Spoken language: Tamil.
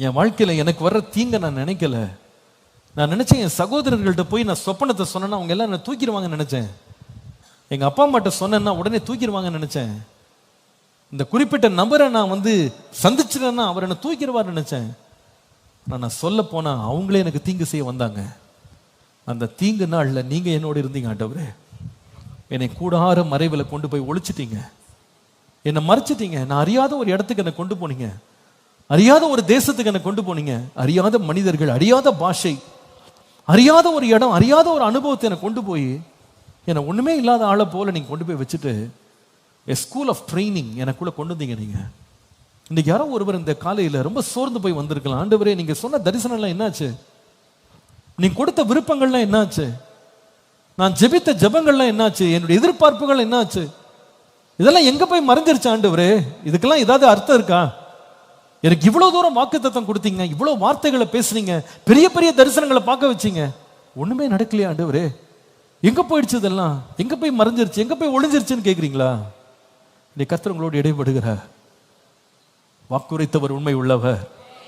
என் வாழ்க்கையில எனக்கு வர்ற தீங்க நான் நினைக்கல. நான் நினைச்சேன் என் சகோதரர்கள்ட்ட போய் நான் சொப்பனத்தை சொன்னேன்னா அவங்க எல்லாம் என்ன தூக்கிடுவாங்கன்னு நினைச்சேன். எங்க அப்பா அம்மாட்ட சொன்னேன்னா உடனே தூக்கிடுவாங்கன்னு நினைச்சேன். இந்த குறிப்பிட்ட நபரை நான் சந்திச்சிட்டேன்னா அவர் என்ன தூக்கிடுவார் நினைச்சேன். நான் சொல்ல போனா அவங்களே எனக்கு தீங்கு செய்ய வந்தாங்க. அந்த தீங்கு நாள்ல நீங்க என்னோட இருந்தீங்க ஆண்டவரே. என்னை கூடார மறைவில் கொண்டு போய் ஒழிச்சிட்டீங்க, என்னை மறைச்சிட்டீங்க. நான் அறியாத ஒரு இடத்துக்கு என்னை கொண்டு போனீங்க, அறியாத ஒரு தேசத்துக்கு என்னை கொண்டு போனீங்க. அறியாத மனிதர்கள், அறியாத பாஷை, அறியாத ஒரு இடம், அறியாத ஒரு அனுபவத்தை என்னை கொண்டு போய் என்னை ஒண்ணுமே இல்லாத ஆளை போல நீங்க கொண்டு போய் வச்சுட்டு ஸ்கூல் ஆஃப் ட்ரைனிங் எனக்குள்ள கொண்டு வந்தீங்க. நீங்க இன்னைக்கு யாரோ ஒருவர் இந்த காலையில ரொம்ப சோர்ந்து போய் வந்திருக்கலாம். ஆண்டவரே நீங்க சொன்ன தரிசனம்லாம் என்னாச்சு? நீங்க கொடுத்த விருப்பங்கள்லாம் என்னாச்சு? நான் ஜெபித்த ஜெபங்கள்லாம் என்னாச்சு? என்னுடைய எதிர்பார்ப்புகள் என்னாச்சு? இதெல்லாம் எங்க போய் மறைஞ்சிருச்சு ஆண்டவரே? இதுக்கெல்லாம் ஏதாவது அர்த்தம் இருக்கா? எனக்கு இவ்வளவு தூரம் வாக்குத்தத்தம் கொடுத்தீங்க, இவ்வளவு வார்த்தைகளை பேசுனீங்க, பெரிய பெரிய தரிசனங்களை பார்க்க வச்சீங்க, ஒண்ணுமே நடக்கலையா ஆண்டவரே? எங்க போயிடுச்சு? இதெல்லாம் எங்க போய் மறைஞ்சிருச்சு, எங்க போய் ஒளிஞ்சிருச்சுன்னு கேட்குறீங்களா? இன்னைக்கு கர்த்தர் உங்களோடு இடைப்படுகிறார். வாக்குரைத்தவர் உண்மை உள்ளவர்.